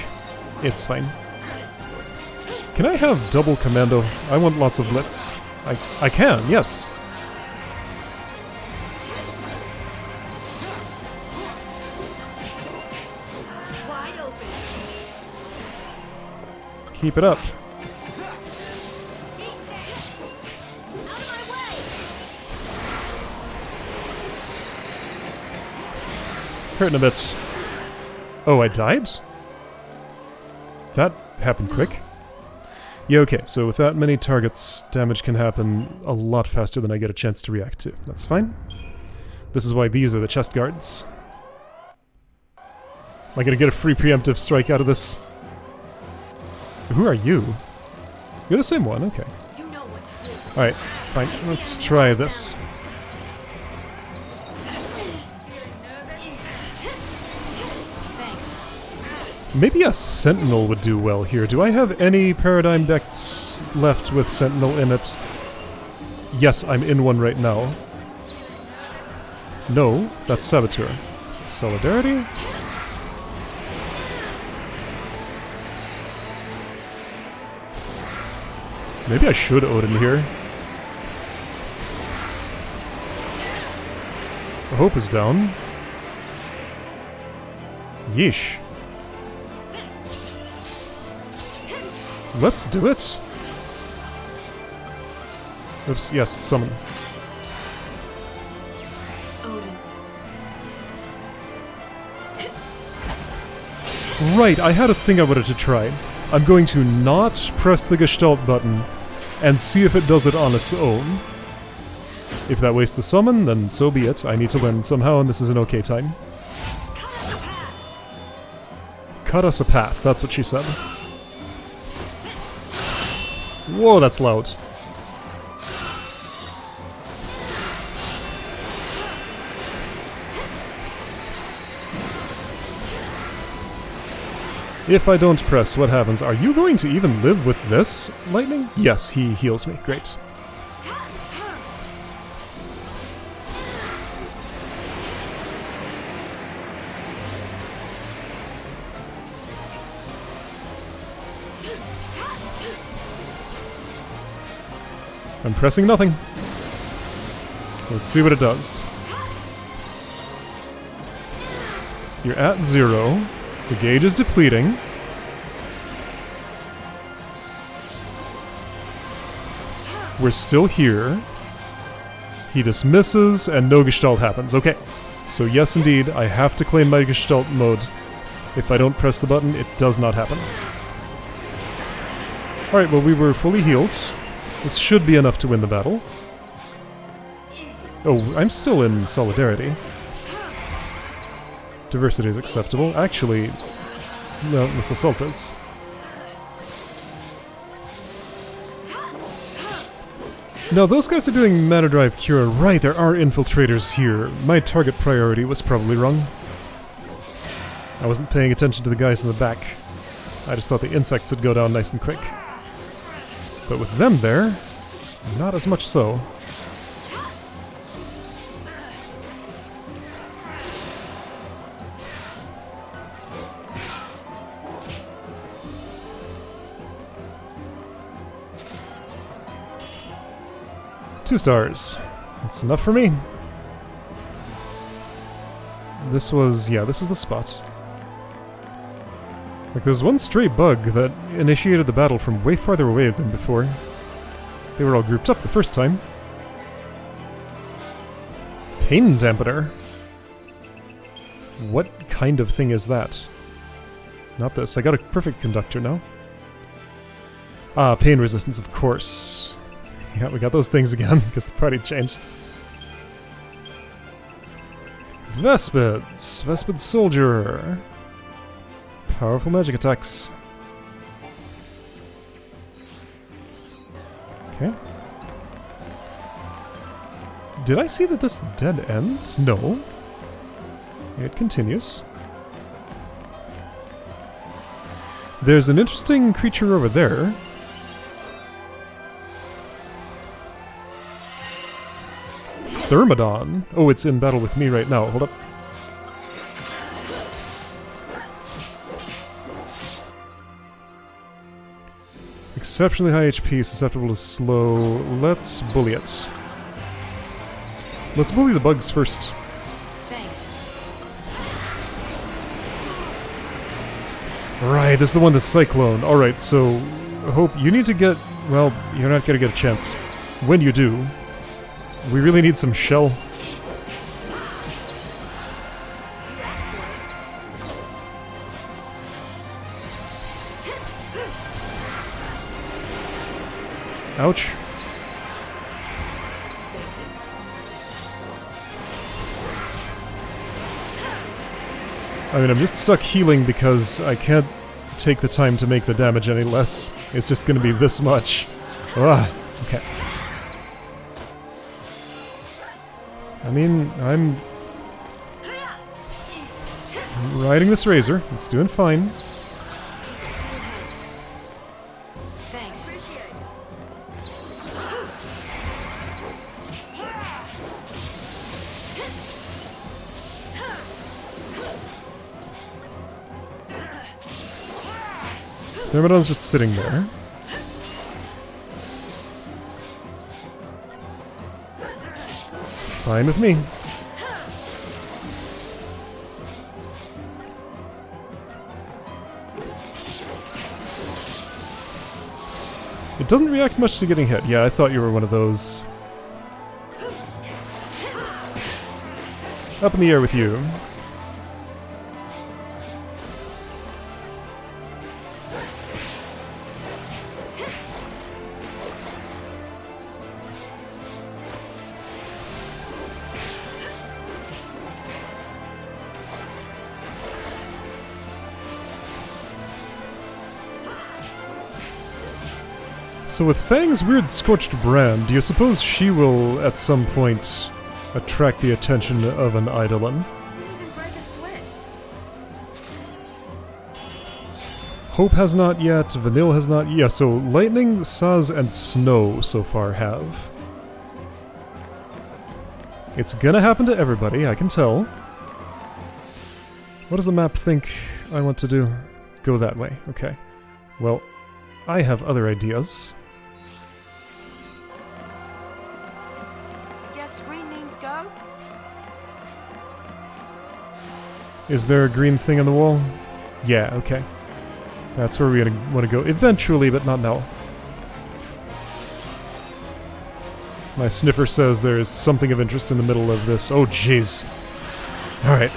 It's fine. Can I have double commando? I want lots of blitz. I can, yes. Wide open. Keep it up. Out of my way. Hurting a bit. Oh, I died? That happened quick. Yeah, okay, so with that many targets, damage can happen a lot faster than I get a chance to react to. That's fine. This is why these are the chest guards. Am I gonna get a free preemptive strike out of this? Who are you? You're the same one, okay. You know what to do. Alright, fine, let's try this. Maybe a Sentinel would do well here. Do I have any paradigm decks left with Sentinel in it? Yes, I'm in one right now. No, that's Saboteur. Solidarity? Maybe I should Odin here. Hope is down. Yeesh. Let's do it. Oops, yes, summon. Right, I had a thing I wanted to try. I'm going to not press the Gestalt button and see if it does it on its own. If that wastes the summon, then so be it. I need to learn somehow, and this is an okay time. Cut us a path, that's what she said. Whoa, that's loud. If I don't press, what happens? Are you going to even live with this lightning? Yes, he heals me. Great. I'm pressing nothing. Let's see what it does. You're at 0. The gauge is depleting. We're still here. He dismisses and no Gestalt happens. Okay. So yes, indeed, I have to claim my Gestalt mode. If I don't press the button, it does not happen. Alright, well, we were fully healed. This should be enough to win the battle. Oh, I'm still in solidarity. Diversity is acceptable. Actually, no, this assault is. No, those guys are doing Mana Drive Cure. Right, there are infiltrators here. My target priority was probably wrong. I wasn't paying attention to the guys in the back. I just thought the insects would go down nice and quick. But with them there, not as much so. Two stars. That's enough for me. This was, yeah, this was the spot. Like, there's one stray bug that initiated the battle from way farther away than before. They were all grouped up the first time. Pain dampener. What kind of thing is that? Not this. I got a perfect conductor now. Ah, pain resistance, of course. Yeah, we got those things again, because the party changed. Vespids! Vespid Soldier! Powerful magic attacks. Okay. Did I see that this dead ends? No. It continues. There's an interesting creature over there. Thermodon. Oh, it's in battle with me right now. Hold up. Exceptionally high HP, susceptible to slow. Let's bully it. Let's bully the bugs first. Thanks. Right, this is the one, the Cyclone. Alright, so Hope, you need to get... Well, you're not gonna get a chance. When you do, we really need some shell. Ouch. I mean, I'm just stuck healing because I can't take the time to make the damage any less. It's just gonna be this much. Ah, okay. I mean, I'm riding this razor. It's doing fine. Thanks. Thermodon's just sitting there. Fine with me. It doesn't react much to getting hit. Yeah, I thought you were one of those. Up in the air with you. So with Fang's weird scorched brand, do you suppose she will, at some point, attract the attention of an Eidolon? Didn't even break a sweat. Hope has not yet, Vanille has not. Yeah, so Lightning, Saz, and Snow so far have. It's gonna happen to everybody, I can tell. What does the map think I want to do? Go that way, okay. Well, I have other ideas. Guess green means go? Is there a green thing on the wall? Yeah, okay. That's where we're gonna want to go eventually, but not now. My sniffer says there is something of interest in the middle of this. Oh, jeez. Alright.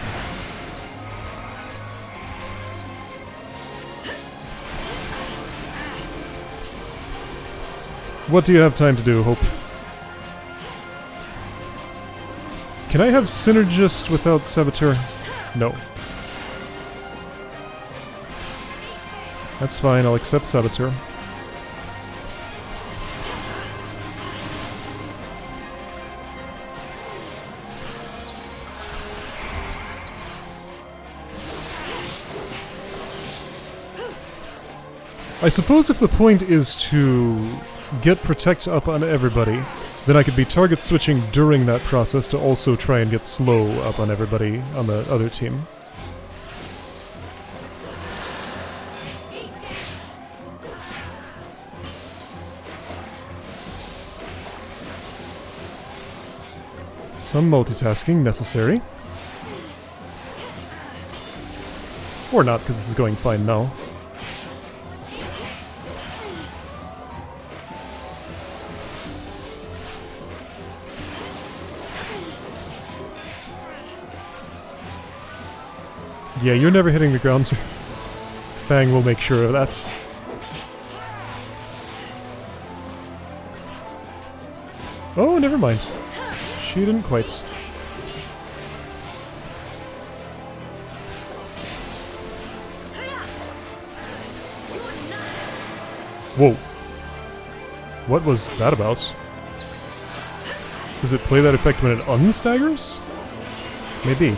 What do you have time to do, Hope? Can I have Synergist without Saboteur? No. That's fine, I'll accept Saboteur. I suppose if the point is to get Protect up on everybody, then I could be target switching during that process to also try and get Slow up on everybody on the other team. Some multitasking necessary. Or not, because this is going fine now. Yeah, you're never hitting the ground. Fang will make sure of that. Oh, never mind. She didn't quite. Whoa. What was that about? Does it play that effect when it unstaggers? Maybe.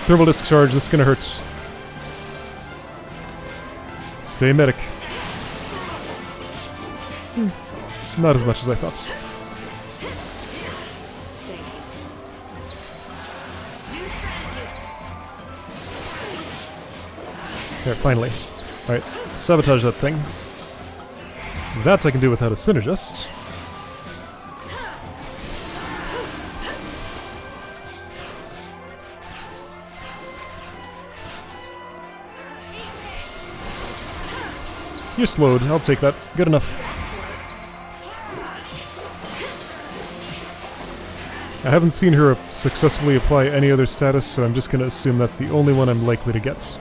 Thermal discharge, this is gonna hurt. Stay medic. Not as much as I thought. Okay, finally. Alright, sabotage that thing. That I can do without a Synergist. You're slowed, I'll take that. Good enough. I haven't seen her successfully apply any other status, so I'm just gonna assume that's the only one I'm likely to get.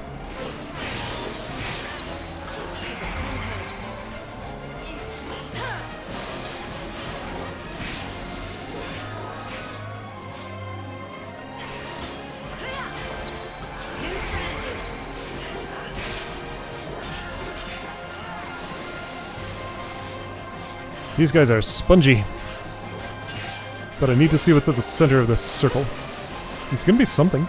These guys are spongy. But I need to see what's at the center of this circle. It's gonna be something.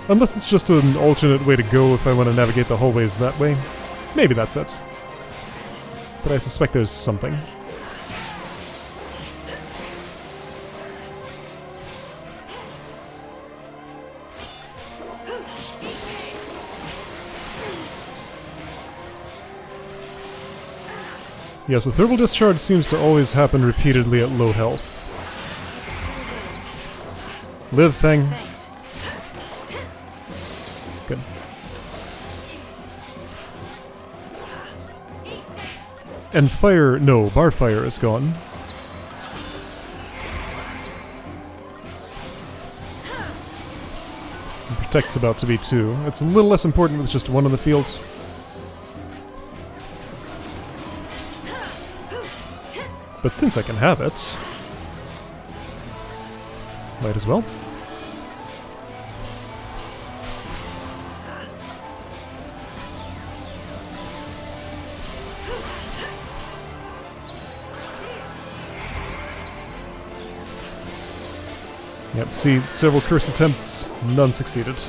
Unless it's just an alternate way to go if I want to navigate the hallways that way. Maybe that's it. But I suspect there's something. Yeah, so thermal discharge seems to always happen repeatedly at low health. Live, Fang. Good. And fire... no, bar fire is gone. And protect's about to be too. It's a little less important with just one on the field. But since I can have it, might as well. Yep, see, several curse attempts, none succeeded.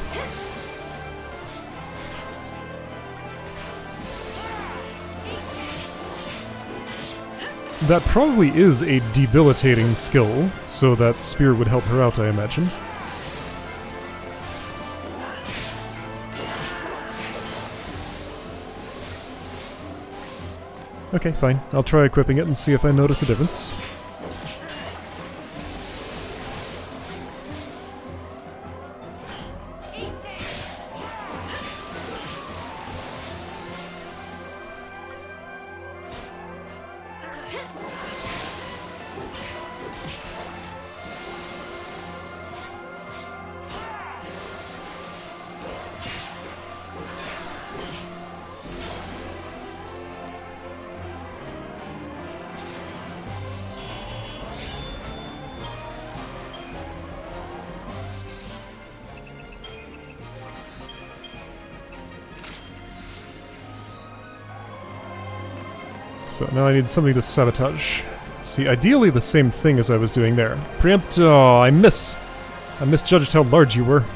that probably is a debilitating skill, so that spear would help her out, I imagine. Okay, fine. I'll try equipping it and see if I notice a difference. So now I need something to sabotage. See, ideally the same thing as I was doing there. Preempt. Oh, I missed. I misjudged how large you were.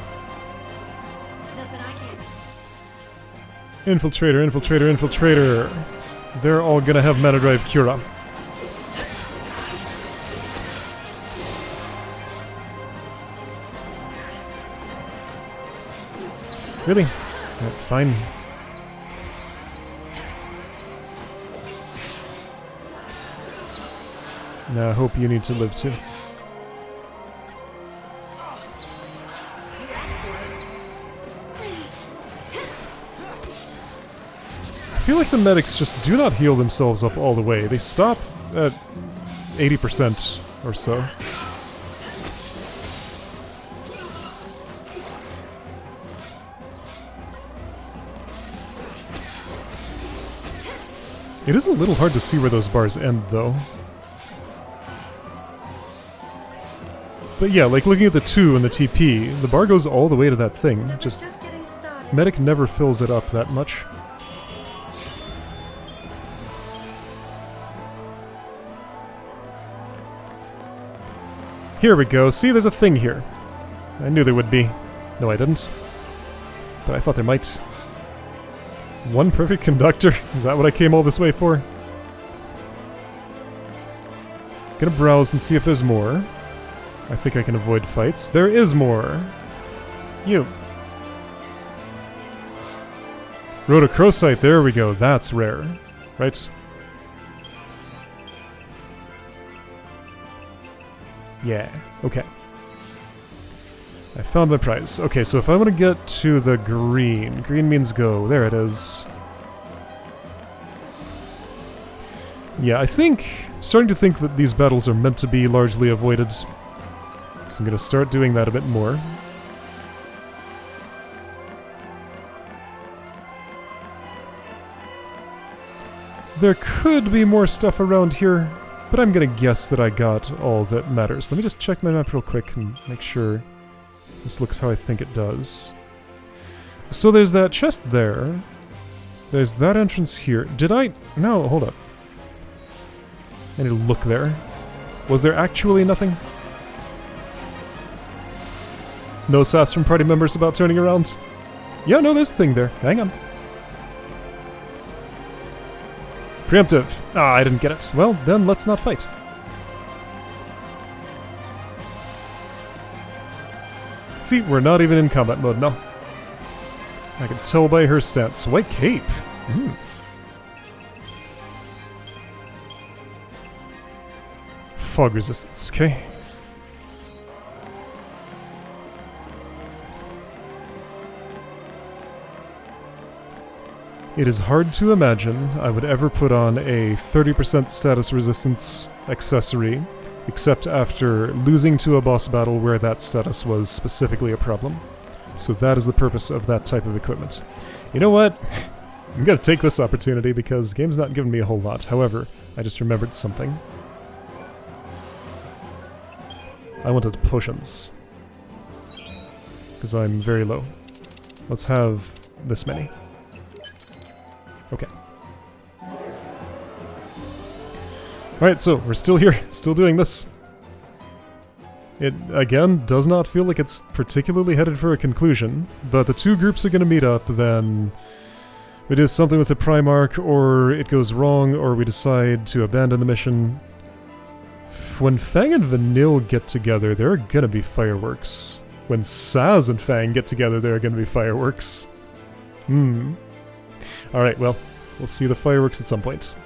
Nothing I can. Infiltrator, infiltrator, infiltrator. They're all gonna have Mana Drive Cura. Really? Fine. Now I hope you need to live too. I feel like the medics just do not heal themselves up all the way. They stop at 80% or so. It is a little hard to see where those bars end, though. But yeah, like looking at the 2 and the TP, the bar goes all the way to that thing. Just getting started. Medic never fills it up that much. Here we go. See, there's a thing here. I knew there would be. No, I didn't. But I thought there might. One perfect conductor? Is that what I came all this way for? Gonna browse and see if there's more. I think I can avoid fights. There is more! You! Rhodochrosite, there we go. That's rare. Right? Yeah, okay. I found my prize. Okay, so if I want to get to the green, green means go. There it is. Yeah, starting to think that these battles are meant to be largely avoided. So I'm going to start doing that a bit more. There could be more stuff around here, but I'm going to guess that I got all that matters. Let me just check my map real quick and make sure this looks how I think it does. So there's that chest there. There's that entrance here. Did I? No, hold up. I need to look there. Was there actually nothing? No sass from party members about turning around? Yeah, no, there's a thing there. Hang on. Preemptive. Ah, I didn't get it. Well, then let's not fight. See, we're not even in combat mode now. I can tell by her stats. White cape. Fog resistance, okay. It is hard to imagine I would ever put on a 30% status resistance accessory, except after losing to a boss battle where that status was specifically a problem. So that is the purpose of that type of equipment. You know what? I'm gonna take this opportunity because the game's not giving me a whole lot. However, I just remembered something. I wanted potions. Because I'm very low. Let's have this many. Okay. Alright, so we're still here, still doing this. It, again, does not feel like it's particularly headed for a conclusion, but the two groups are going to meet up, then we do something with the Primarch, or it goes wrong, or we decide to abandon the mission. When Fang and Vanille get together, there are gonna be fireworks. When Saz and Fang get together, there are gonna be fireworks. Alright, well, we'll see the fireworks at some point.